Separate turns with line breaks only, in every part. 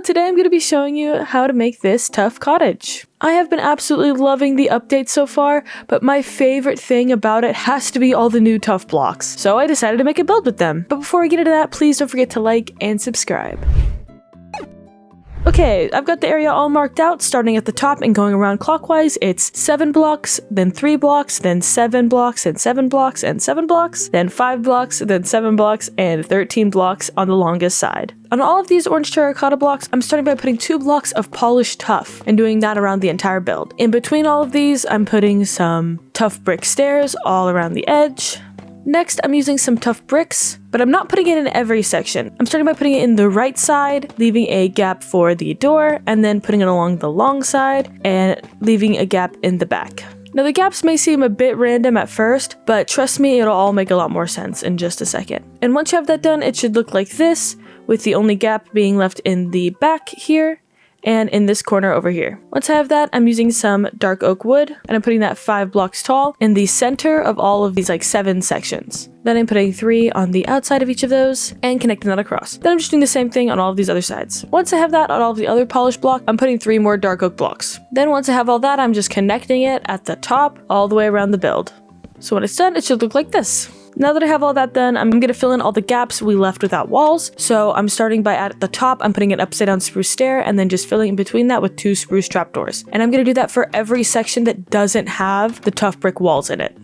today I'm going to be showing you how to make this TUFF cottage. I have been absolutely loving the update so far, but my favorite thing about it has to be all the new TUFF blocks. So I decided to make a build with them. But before we get into that, please don't forget to like and subscribe. Okay, I've got the area all marked out, starting at the top and going around clockwise. It's 7 blocks, then 3 blocks, then 7 blocks, and 7 blocks, and 7 blocks, then 5 blocks, then 7 blocks, and 13 blocks on the longest side. On all of these orange terracotta blocks, I'm starting by putting 2 blocks of polished tuff and doing that around the entire build. In between all of these, I'm putting some tuff brick stairs all around the edge. Next, I'm using some tuff bricks, but I'm not putting it in every section. I'm starting by putting it in the right side, leaving a gap for the door, and then putting it along the long side and leaving a gap in the back. Now the gaps may seem a bit random at first, but trust me, it'll all make a lot more sense in just a second. And once you have that done, it should look like this, with the only gap being left in the back here and in this corner over here. Once I have that, I'm using some dark oak wood, and I'm putting that 5 blocks tall in the center of all of these 7 sections. Then I'm putting 3 on the outside of each of those and connecting that across. Then I'm just doing the same thing on all of these other sides. Once I have that on all of the other polished blocks, I'm putting 3 more dark oak blocks. Then once I have all that, I'm just connecting it at the top all the way around the build. So when it's done, it should look like this. Now that I have all that done, I'm going to fill in all the gaps we left without walls. So I'm starting by at the top, I'm putting an upside down spruce stair and then just filling in between that with 2 spruce trapdoors. And I'm going to do that for every section that doesn't have the tuff brick walls in it.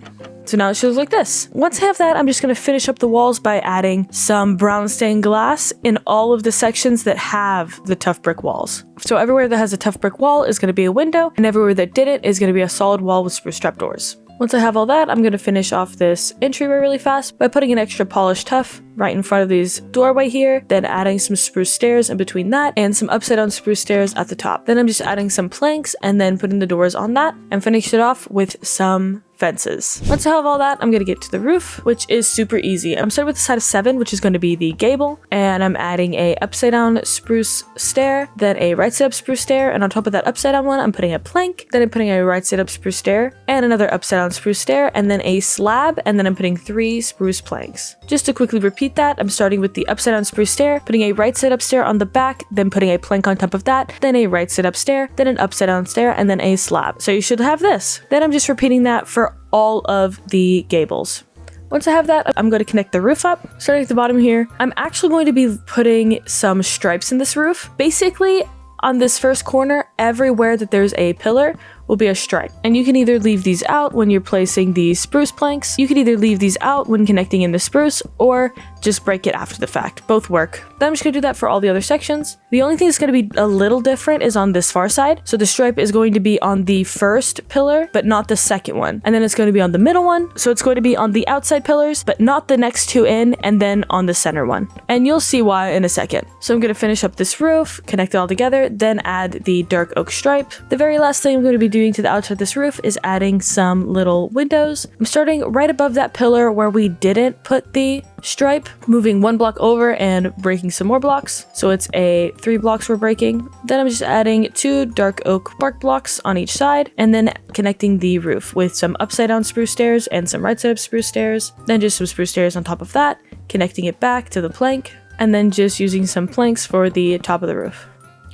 So now it should look like this. Once I have that, I'm just going to finish up the walls by adding some brown stained glass in all of the sections that have the tuff brick walls. So everywhere that has a tuff brick wall is going to be a window, and everywhere that didn't is going to be a solid wall with spruce trapdoors. Once I have all that, I'm going to finish off this entryway really fast by putting an extra polished tuff right in front of these doorway here, then adding some spruce stairs in between that and some upside down spruce stairs at the top. Then I'm just adding some planks and then putting the doors on that and finish it off with some fences. Once I have all that, I'm going to get to the roof, which is super easy. I'm starting with the side of 7, which is going to be the gable, and I'm adding a upside down spruce stair, then a right side up spruce stair, and on top of that upside down one, I'm putting a plank, then I'm putting a right side up spruce stair, and another upside down spruce stair, and then a slab, and then I'm putting 3 spruce planks. Just to quickly repeat that, I'm starting with the upside down spruce stair, putting a right side up stair on the back, then putting a plank on top of that, then a right side up stair, then an upside down stair, and then a slab. So you should have this. Then I'm just repeating that for all of the gables. Once I have that, I'm going to connect the roof up. Starting at the bottom here, I'm actually going to be putting some stripes in this roof. Basically, on this first corner, everywhere that there's a pillar will be a stripe. And you can either leave these out when you're placing the spruce planks, you can either leave these out when connecting in the spruce, or just break it after the fact. Both work. Then I'm just going to do that for all the other sections. The only thing that's going to be a little different is on this far side. So the stripe is going to be on the first pillar, but not the second one. And then it's going to be on the middle one. So it's going to be on the outside pillars, but not the next 2 in, and then on the center one. And you'll see why in a second. So I'm going to finish up this roof, connect it all together, then add the dark oak stripe. The very last thing I'm going to be doing to the outside of this roof is adding some little windows. I'm starting right above that pillar where we didn't put the stripe, moving 1 block over and breaking some more blocks. So it's 3 blocks we're breaking. Then I'm just adding 2 dark oak bark blocks on each side, and then connecting the roof with some upside down spruce stairs and some right side up spruce stairs. Then just some spruce stairs on top of that, connecting it back to the plank, and then just using some planks for the top of the roof.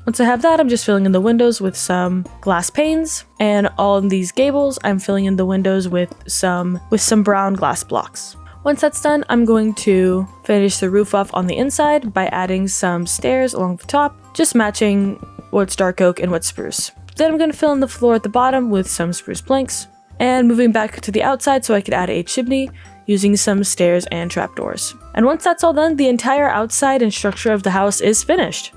Once I have that, I'm just filling in the windows with some glass panes, and all of these gables, I'm filling in the windows with some brown glass blocks. Once that's done, I'm going to finish the roof off on the inside by adding some stairs along the top, just matching what's dark oak and what's spruce. Then I'm going to fill in the floor at the bottom with some spruce planks, and moving back to the outside so I could add a chimney using some stairs and trapdoors. And once that's all done, the entire outside and structure of the house is finished.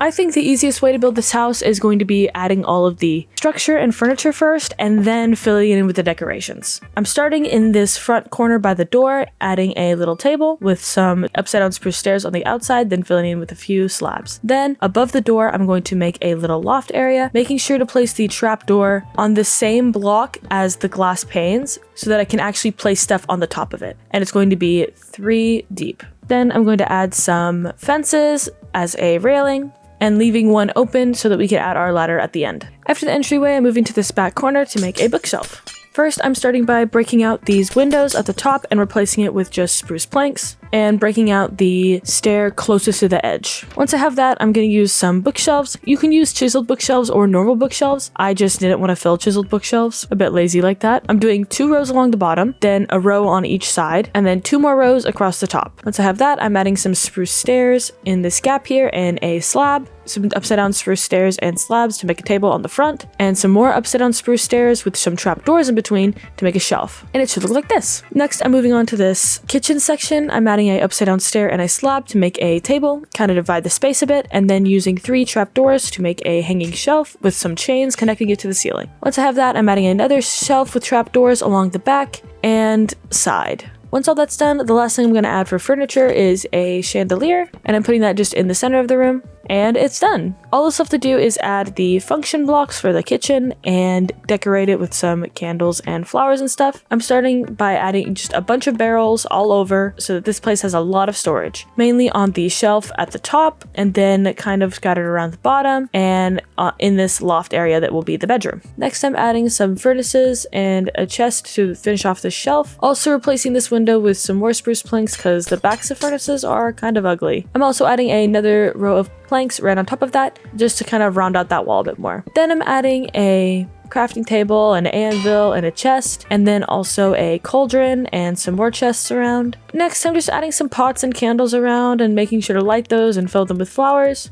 I think the easiest way to build this house is going to be adding all of the structure and furniture first, and then filling it in with the decorations. I'm starting in this front corner by the door, adding a little table with some upside down spruce stairs on the outside, then filling in with a few slabs. Then above the door, I'm going to make a little loft area, making sure to place the trap door on the same block as the glass panes so that I can actually place stuff on the top of it. And it's going to be 3 deep. Then I'm going to add some fences as a railing, and leaving one open so that we can add our ladder at the end. After the entryway, I'm moving to this back corner to make a bookshelf. First, I'm starting by breaking out these windows at the top and replacing it with just spruce planks. and breaking out the stair closest to the edge. Once I have that, I'm going to use some bookshelves. You can use chiseled bookshelves or normal bookshelves. I just didn't want to fill chiseled bookshelves. A bit lazy like that. I'm doing 2 rows along the bottom, then a row on each side, and then 2 more rows across the top. Once I have that, I'm adding some spruce stairs in this gap here and a slab, some upside down spruce stairs and slabs to make a table on the front, and some more upside down spruce stairs with some trap doors in between to make a shelf. And it should look like this. Next, I'm moving on to this kitchen section. I'm adding a upside down stair and a slab to make a table, kind of divide the space a bit, and then using 3 trap doors to make a hanging shelf with some chains connecting it to the ceiling. Once I have that, I'm adding another shelf with trap doors along the back and side. Once all that's done, the last thing I'm going to add for furniture is a chandelier, and I'm putting that just in the center of the room, and it's done. All that's left to do is add the function blocks for the kitchen and decorate it with some candles and flowers and stuff. I'm starting by adding just a bunch of barrels all over so that this place has a lot of storage, mainly on the shelf at the top, and then kind of scattered around the bottom and in this loft area that will be the bedroom. Next, I'm adding some furnaces and a chest to finish off the shelf, also replacing this window with some more spruce planks because the backs of furnaces are kind of ugly. I'm also adding another row of planks right on top of that just to kind of round out that wall a bit more. Then I'm adding a crafting table, an anvil, and a chest, and then also a cauldron and some more chests around. Next, I'm just adding some pots and candles around and making sure to light those and fill them with flowers,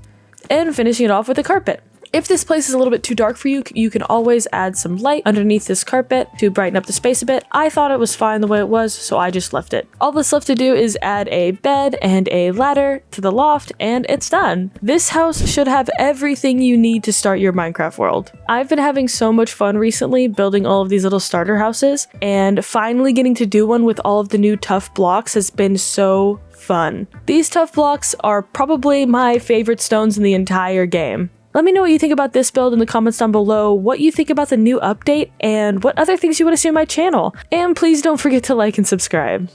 and finishing it off with a carpet. If this place is a little bit too dark for you, you can always add some light underneath this carpet to brighten up the space a bit. I thought it was fine the way it was, so I just left it. All that's left to do is add a bed and a ladder to the loft, and it's done. This house should have everything you need to start your Minecraft world. I've been having so much fun recently building all of these little starter houses, and finally getting to do one with all of the new TUFF blocks has been so fun. These TUFF blocks are probably my favorite stones in the entire game. Let me know what you think about this build in the comments down below, what you think about the new update, and what other things you want to see on my channel. And please don't forget to like and subscribe.